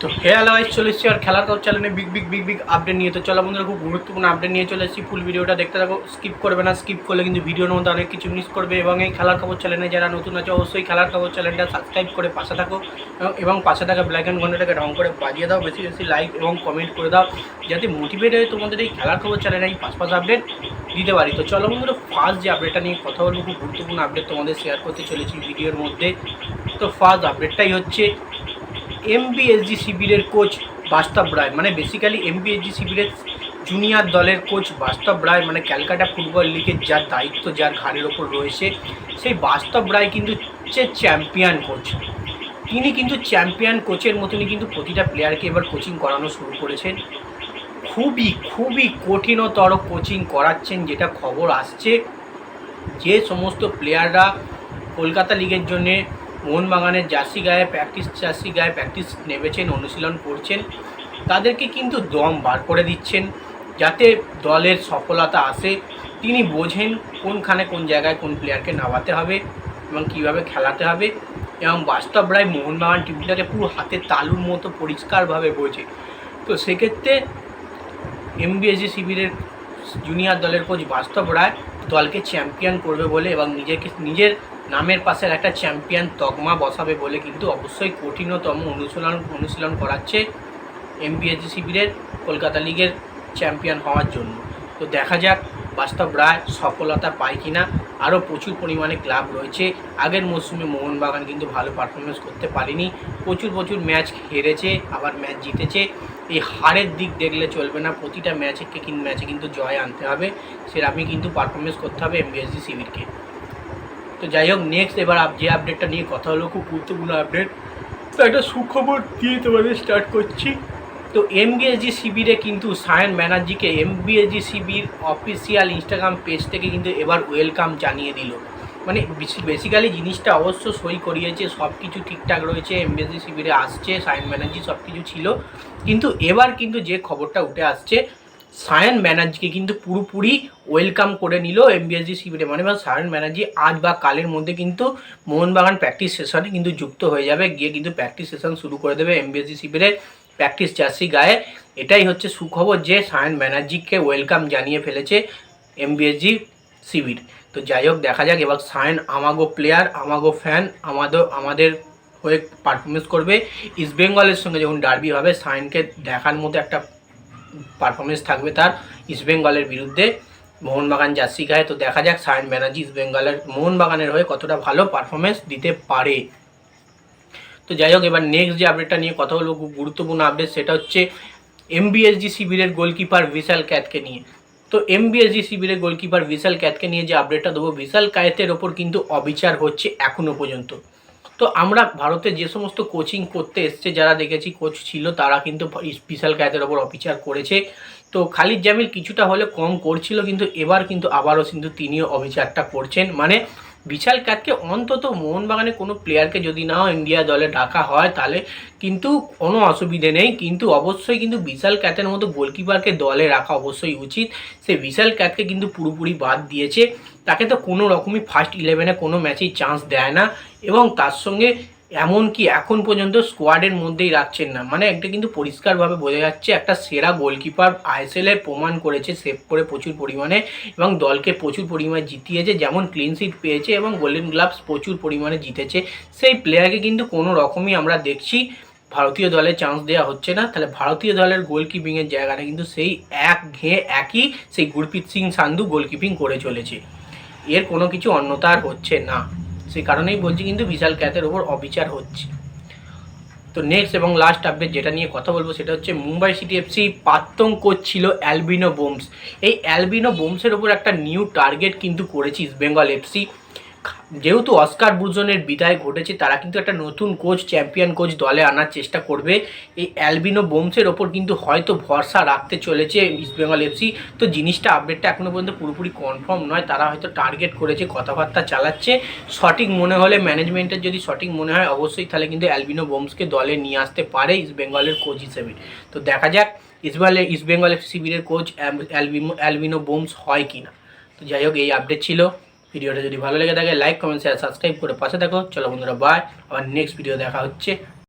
তো hello guys, চলে এসেছি আর খেলার খবর চ্যানেলে বিগ আপডেট নিয়ে। তো চলো বন্ধুরা, খুব গুরুত্বপূর্ণ আপডেট নিয়ে চলে এসেছি। ফুল ভিডিওটা দেখতে থাকো, স্কিপ করবে না। স্কিপ করলে কিন্তু ভিডিওর মধ্যে অনেক কিছু মিস করবে। এবং এই খেলার খবর চ্যানেলে যারা নতুন আছে অবশ্যই খেলার খবর চ্যানেলটা সাবস্ক্রাইব করে পাশে থাকো এবং পাশে থাকা ব্ল্যাক অ্যান্ড ঘন্টাটাকে রং করে বাজিয়ে দাও। বেশি বেশি লাইক এবং কমেন্ট করে দাও, যাতে মোটিভেট হয়ে তোমাদের এই খেলার খবর চ্যানেলে এই পাশ আপডেট দিতে পারি। তো চলো বন্ধুরা, ফার্স্ট যে আপডেটটা নিয়ে কথা বলবো, খুব গুরুত্বপূর্ণ আপডেট তোমাদের শেয়ার করতে চলেছি ভিডিওর মধ্যে। তো ফার্স্ট আপডেটটাই হচ্ছে এমবিএসজি শিবিরের কোচ বাস্তব রায়, মানে বেসিক্যালি এমবিএসজি শিবিরের জুনিয়র দলের কোচ বাস্তব রায়, মানে ক্যালকাটা ফুটবল লিগের যার দায়িত্ব যার ঘাড়ের ওপর রয়েছে, সেই বাস্তব রায় কিন্তু হচ্ছে চ্যাম্পিয়ন কোচ। তিনি কিন্তু চ্যাম্পিয়ন কোচের মতনই কিন্তু প্রতিটা প্লেয়ারকে এবার কোচিং করানো শুরু করেছেন। খুবই কঠিনতর কোচিং করাচ্ছেন, যেটা খবর আসছে। যে সমস্ত প্লেয়াররা কলকাতা লিগের জন্যে মোহনবাগানের জার্সি গায়ে প্র্যাকটিস নেমেছেন, অনুশীলন করছেন, তাদেরকে কিন্তু দম বার করে দিচ্ছেন, যাতে দলের সফলতা আসে। তিনি বোঝেন কোনখানে কোন জায়গায় কোন প্লেয়ারকে নামাতে হবে এবং কীভাবে খেলাতে হবে। এবং বাস্তব রায় মোহনবাগান টিমটাকে পুরো হাতের তালুর মতো পরিষ্কারভাবে বোঝে। তো সেক্ষেত্রে এমবিএসজি শিবিরের জুনিয়র দলের কোচ বাস্তব রায় দলকে চ্যাম্পিয়ন করবে বলে এবং নিজের নামের পাশে একটা চ্যাম্পিয়ন তকমা বসাবে বলে কিন্তু অবশ্যই কঠিনতম অনুশীলন করাচ্ছে এমবিএসজি শিবিরের কলকাতা লিগের চ্যাম্পিয়ন হওয়ার জন্য। তো দেখা যাক বাস্তব রায় সফলতা পায় কিনা। আরও প্রচুর পরিমাণে ক্লাব রয়েছে। আগের মরশুমে মোহনবাগান কিন্তু ভালো পারফরমেন্স করতে পারেনি, প্রচুর ম্যাচ হেরেছে, আবার ম্যাচ জিতেছে। এই হারের দিক দেখলে চলবে না, প্রতিটা ম্যাচে কিন্তু জয় আনতে হবে, সেরকমই কিন্তু পারফরমেন্স করতে হবে এমবিএসজি শিবিরকে। তো যাই হোক, নেক্সট এবার যে আপডেটটা নিয়ে কথা হলো, খুব গুরুত্বপূর্ণ আপডেট। তো একটা সুখবর দিয়ে তোমাদের স্টার্ট করছি। তো এমবিএসজি শিবিরে কিন্তু সায়ন ব্যানার্জিকে এমবিএসজি শিবির অফিসিয়াল ইনস্টাগ্রাম পেজ থেকে কিন্তু এবার ওয়েলকাম জানিয়ে দিল। মানে বেসিক্যালি জিনিসটা অবশ্য সই করিয়েছে, সব কিছু ঠিকঠাক রয়েছে, এমবিএসজি শিবিরে আসছে সায়ন ব্যানার্জি, সব কিছু ছিল। কিন্তু এবার কিন্তু যে খবরটা উঠে আসছে, সায়ন ব্যানার্জিকে কিন্তু পুরোপুরি ওয়েলকাম করে নিল এমবিএসজি শিবিরে। মানে সায়ন ব্যানার্জি আজ বা কালের মধ্যে কিন্তু মোহনবাগান প্র্যাকটিস সেশনে কিন্তু যুক্ত হয়ে যাবে, গিয়ে কিন্তু প্র্যাকটিস সেশন শুরু করে দেবে এমবিএসজি শিবিরে প্র্যাকটিস জার্সি গায়ে। এটাই হচ্ছে সুখবর যে সায়ন ব্যানার্জিকে ওয়েলকাম জানিয়ে ফেলেছে এমবিএসজি শিবির। তো যাই হোক, দেখা যাক এবার সায়ন আমাগো প্লেয়ার, আমাগো ফ্যান, আমাদের হয়ে পারফরমেন্স করবে। ইস্টবেঙ্গলের সঙ্গে যখন ডার্বি হবে, সায়নকে দেখার মতো একটা পারফরমেন্স থাকবে তার ইস্টবেঙ্গলের বিরুদ্ধে মোহনবাগান জার্সি গায়ে। তো দেখা যাক সায়ন ব্যানার্জি মোহনবাগানের হয়ে কতটা ভালো পারফরমেন্স দিতে পারে। তো যাই হোক, এবার নেক্সট যে আপডেটটা নিয়ে কথা হলো, খুব গুরুত্বপূর্ণ আপডেট, সেটা হচ্ছে এমবিএসজি শিবিরের গোলকিপার ভিশাল ক্যাতকে নিয়ে। তো এমবিএসজি শিবিরের গোলকিপার ভিশাল ক্যাতকে নিয়ে যে আপডেটটা দেবো, ভিশাল ক্যাতের ওপর কিন্তু অবিচার হচ্ছে এখনও পর্যন্ত। তো আমরা ভারতে যে সমস্ত কোচিং করতে এসছে যারা দেখেছি কোচ ছিল, তারা কিন্তু ভিশাল ক্যাতের ওপর অবিচার করেছে। তো খালিদ জামিল কিছুটা হলে কম করছিল, কিন্তু এবার কিন্তু আবারও কিন্তু তিনিও অবিচারটা করছেন। মানে বিশাল ক্যাতকে অন্তত মোহনবাগানে কোনো প্লেয়ারকে যদি নাও ইন্ডিয়া দলে ডাকা হয় তাহলে কিন্তু কোনো অসুবিধে নেই, কিন্তু অবশ্যই কিন্তু বিশাল ক্যাতের মতো গোলকিপারকে দলে রাখা অবশ্যই উচিত। সে বিশাল ক্যাতকে কিন্তু পুরোপুরি বাদ দিয়েছে, তাকে তো কোনো রকমই ফার্স্ট 11-এ কোনো ম্যাচেই চান্স দেয় না, এবং তার সঙ্গে এমনকি এখন পর্যন্ত স্কোয়াডের মধ্যেই রাখছেন না। মানে একটা কিন্তু পরিষ্কারভাবে বোঝা যাচ্ছে একটা সেরা গোলকিপার আইএসএলে প্রমাণ করেছে, সেভ করে প্রচুর পরিমাণে এবং দলকে প্রচুর পরিমাণে জিতিয়েছে, যেমন ক্লিন শিট পেয়েছে এবং গোল্ডেন গ্লাভস প্রচুর পরিমাণে জিতেছে। সেই প্লেয়ারকে কিন্তু কোনো রকমই আমরা দেখছি ভারতীয় দলে চান্স দেওয়া হচ্ছে না। তাহলে ভারতীয় দলের গোলকিপিংয়ের জায়গাটা কিন্তু সেই একই সেই গুরপ্রীত সিং সান্ধু গোলকিপিং করে চলেছে, এর কোনো কিছু অন্যতা আর হচ্ছে না। সেই কারণেই বলছি কিন্তু বিশাল ক্যাতের ওপর অবিচার হচ্ছে। তো নেক্সট এবং লাস্ট আপডেট যেটা নিয়ে কথা বলবো, সেটা হচ্ছে মুম্বাই সিটি এফসি প্রাক্তন কোচ ছিল অ্যালবিনো বোমস। এই অ্যালবিনো বোমসের ওপর একটা নিউ টার্গেট কিন্তু করেছে ইস্টবেঙ্গল এফসি। যেহেতু অস্কার ব্রুজনের বিদায় ঘটেছে, তারা কিন্তু একটা নতুন কোচ, চ্যাম্পিয়ন কোচ দলে আনার চেষ্টা করবে। এই অ্যালবিনো বোমসের ওপর কিন্তু হয়তো ভরসা রাখতে চলেছে ইস্টবেঙ্গল এফসি। তো জিনিসটা আপডেটটা এখনও পর্যন্ত পুরোপুরি কনফার্ম নয়, তারা হয়তো টার্গেট করেছে, কথাবার্তা চালাচ্ছে। সঠিক মনে হলে, ম্যানেজমেন্টের যদি সঠিক মনে হয়, অবশ্যই তাহলে কিন্তু অ্যালবিনো বোমসকে দলে নিয়ে আসতে পারে ইস্টবেঙ্গলের কোচ হিসেবে। তো দেখা যাক ইস্টবেঙ্গল এফসি শিবিরের কোচ অ্যালবিনো বোমস হয় কি না। তো যাই হোক, এই আপডেট ছিল। ভিডিওটা যদি ভালো লেগে থাকে লাইক, কমেন্ট, শেয়ার, সাবস্ক্রাইব করে পাশে থাকো। চলো বন্ধুরা, বাই, আবার নেক্সট ভিডিও দেখা হচ্ছে।